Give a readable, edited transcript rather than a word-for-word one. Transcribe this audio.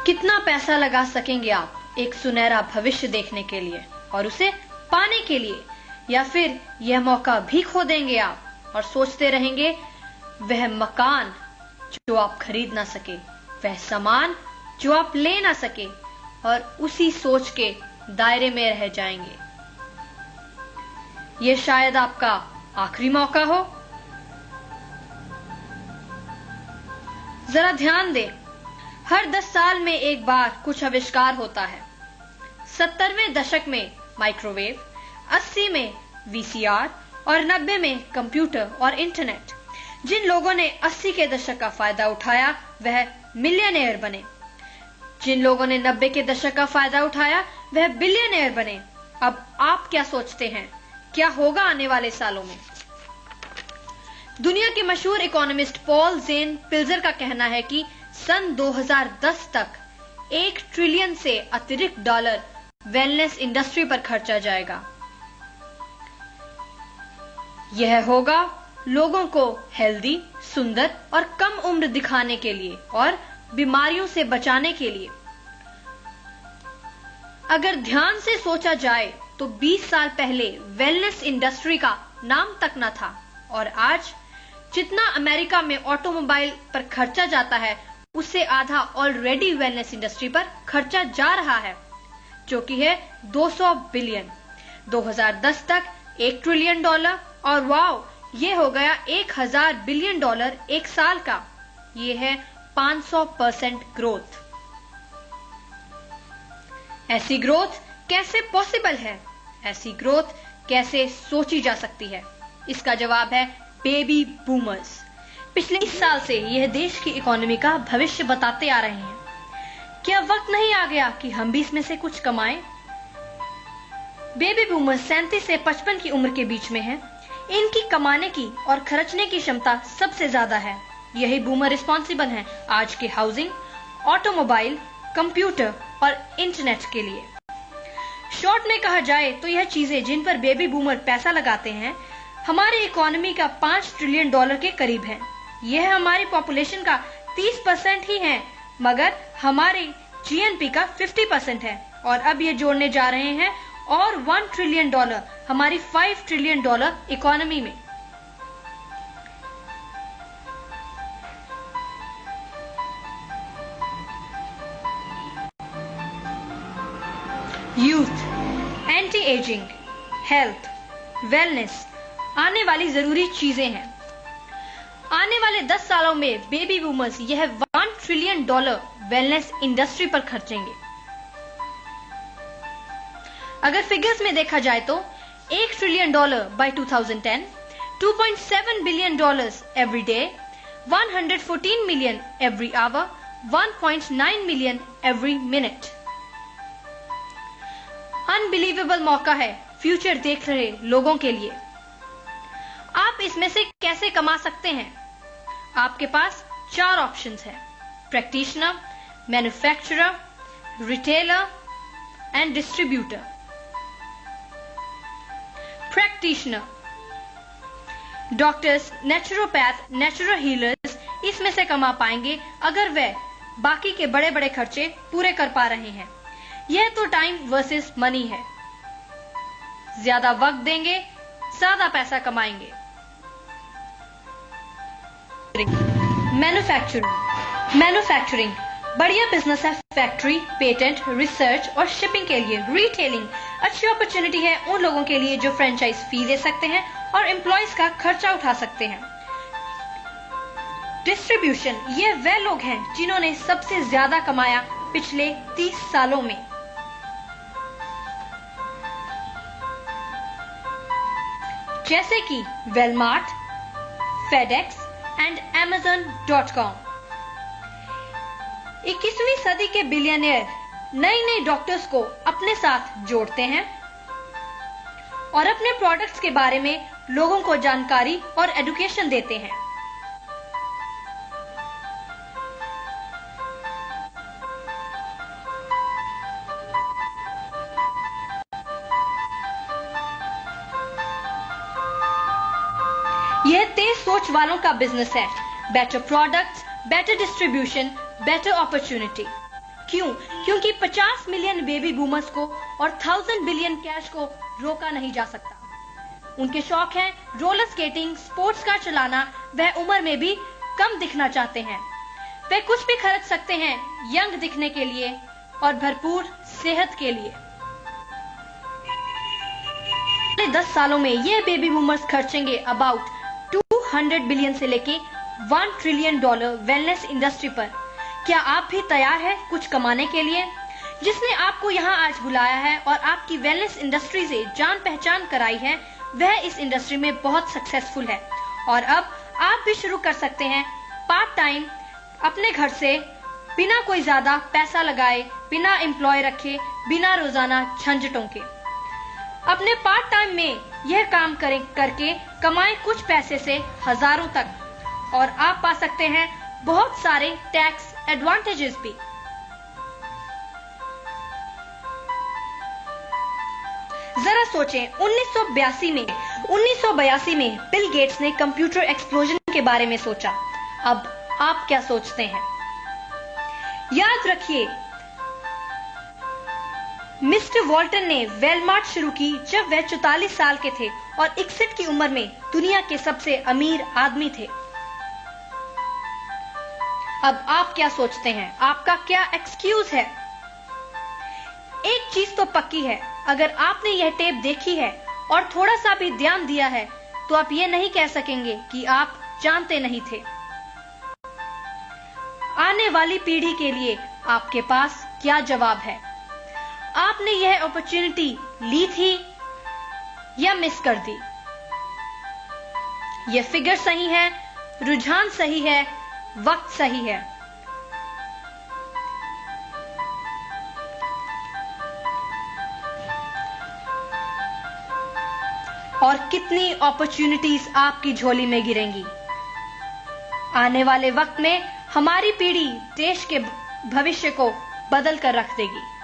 कितना पैसा लगा सकेंगे आप एक सुनहरा भविष्य देखने के लिए और उसे पाने के लिए, या फिर यह मौका भी खो देंगे आप और सोचते रहेंगे वह मकान जो आप खरीद ना सके, वह सामान जो आप ले ना सके, और उसी सोच के दायरे में रह जाएंगे। यह शायद आपका आखिरी मौका हो। जरा ध्यान दें, हर 10 साल में एक बार कुछ आविष्कार होता है। 70वें दशक में माइक्रोवेव, 80 में वीसीआर और 90 में कंप्यूटर और इंटरनेट। जिन लोगों ने 80 के दशक का फायदा उठाया वह मिलियनेयर बने। जिन लोगों ने 90 के दशक का फायदा उठाया वह बिलियनेयर बने। अब आप क्या सोचते हैं, क्या होगा आने वाले सालों में? दुनिया के मशहूर इकोनॉमिस्ट पॉल जेन पिल्जर का कहना है कि सन 2010 तक 1 ट्रिलियन से अतिरिक्त डॉलर वेलनेस इंडस्ट्री पर खर्चा जाएगा। यह होगा लोगों को हेल्दी, सुंदर और कम उम्र दिखाने के लिए और बीमारियों से बचाने के लिए। अगर ध्यान से सोचा जाए तो 20 साल पहले वेलनेस इंडस्ट्री का नाम तक न था, और आज जितना अमेरिका में ऑटोमोबाइल पर खर्चा जाता है उससे आधा ऑलरेडी वेलनेस इंडस्ट्री पर खर्चा जा रहा है, जो कि है 200 बिलियन। 2010 तक 1 ट्रिलियन डॉलर, और वाओ, ये हो गया 1000 बिलियन डॉलर एक साल का। ये है 500% ग्रोथ। ऐसी ग्रोथ कैसे पॉसिबल है? ऐसी ग्रोथ कैसे सोची जा सकती है? इसका जवाब है बेबी बूमर्स। पिछले 20 साल से यह देश की इकोनॉमी का भविष्य बताते आ रहे हैं। क्या वक्त नहीं आ गया कि हम भी इसमें से कुछ कमाएं? बेबी बूमर्स 37 से 55 की उम्र के बीच में हैं। इनकी कमाने की और खर्चने की क्षमता सबसे ज्यादा है। यही बूमर रिस्पॉन्सिबल हैं आज के हाउसिंग, ऑटोमोबाइल, कंप्यूटर और इंटरनेट के लिए। शॉर्ट में कहा जाए तो यह चीजें जिन पर बेबी बूमर पैसा लगाते हैं हमारी इकोनॉमी का 5 ट्रिलियन डॉलर के करीब है। यह हमारी पॉपुलेशन का 30% ही है, मगर हमारी जीएनपी का 50% है। और अब ये जोड़ने जा रहे हैं और 1 ट्रिलियन डॉलर हमारी 5 ट्रिलियन डॉलर इकोनॉमी में। Youth, anti ageing, health, wellness आने वाली जरूरी चीजें हैं। आने वाले 10 सालों में बेबी बूमर्स यह 1 ट्रिलियन डॉलर वेलनेस इंडस्ट्री पर खर्चेंगे। अगर फिगर्स में देखा जाए तो 1 trillion dollar by 2010, 2.7 billion dollars every day, 114 million every hour, 1.9 million every minute. Unbelievable मौका है फ्यूचर देख रहे लोगों के लिए। आप इसमें से कैसे कमा सकते हैं? आपके पास 4 ऑप्शंस हैं: practitioner, manufacturer, retailer and distributor. Practitioner, doctors, naturopath, natural healers इसमें से कमा पाएंगे अगर वे बाकी के बड़े बड़े खर्चे पूरे कर पा रहे हैं। यह तो टाइम वर्सेस मनी है। ज्यादा वक्त देंगे, ज्यादा पैसा कमाएंगे। मैन्युफैक्चरिंग बढ़िया बिजनेस है। फैक्ट्री, पेटेंट, रिसर्च और शिपिंग के लिए। रिटेलिंग अच्छी अपॉर्चुनिटी है उन लोगों के लिए जो फ्रेंचाइज फी दे सकते हैं और एम्प्लॉयज का खर्चा उठा सकते हैं। डिस्ट्रीब्यूशन, ये वे लोग हैं जिन्होंने सबसे ज्यादा कमाया पिछले 30 सालों में। जैसे कि वेलमार्ट, फेडेक्स एंड Amazon.com। 21वीं सदी के बिलियनियर नई नई डॉक्टर्स को अपने साथ जोड़ते हैं और अपने प्रोडक्ट्स के बारे में लोगों को जानकारी और एजुकेशन देते हैं। यह तेज सोच वालों का बिजनेस है। Better products, better distribution, better opportunity. क्यों? क्योंकि 50 मिलियन बेबी बूमर्स को और 1000 बिलियन कैश को रोका नहीं जा सकता। उनके शौक हैं रोलर स्केटिंग, स्पोर्ट्स कार चलाना। वह उम्र में भी कम दिखना चाहते हैं। वे कुछ भी खर्च सकते हैं यंग दिखने के लिए और भरपूर सेहत के लिए। अगले 10 सालों में ये बेबी बूमर्स खर्चेंगे अबाउट 200 बिलियन से लेके $1 ट्रिलियन वेलनेस इंडस्ट्री पर। क्या आप भी तैयार हैं कुछ कमाने के लिए? जिसने आपको यहाँ आज बुलाया है और आपकी वेलनेस इंडस्ट्री से जान पहचान कराई है, वह इस इंडस्ट्री में बहुत सक्सेसफुल है। और अब आप भी शुरू कर सकते हैं पार्ट टाइम अपने घर से, बिना कोई ज्यादा पैसा लगाए, बिना एम्प्लॉय रखे, बिना रोजाना झंझटों के। अपने पार्ट टाइम में यह काम करके कमाएं कुछ पैसे से हजारों तक, और आप पा सकते हैं बहुत सारे टैक्स एडवांटेजेस भी। जरा सोचें, 1982 में बिल गेट्स ने कंप्यूटर एक्सप्लोजन के बारे में सोचा। अब आप क्या सोचते हैं? याद रखिए, मिस्टर वॉल्टन ने वेलमार्ट शुरू की जब वह 44 साल के थे और 61 की उम्र में दुनिया के सबसे अमीर आदमी थे। अब आप क्या सोचते हैं? आपका क्या एक्सक्यूज है? एक चीज तो पक्की है, अगर आपने यह टेप देखी है और थोड़ा सा भी ध्यान दिया है तो आप ये नहीं कह सकेंगे कि आप जानते नहीं थे। आने वाली पीढ़ी के लिए आपके पास क्या जवाब है? आपने यह अपॉर्चुनिटी ली थी या मिस कर दी? यह फिगर सही है, रुझान सही है, वक्त सही है। और कितनी अपॉर्चुनिटीज आपकी झोली में गिरेंगी। आने वाले वक्त में हमारी पीढ़ी देश के भविष्य को बदल कर रख देगी।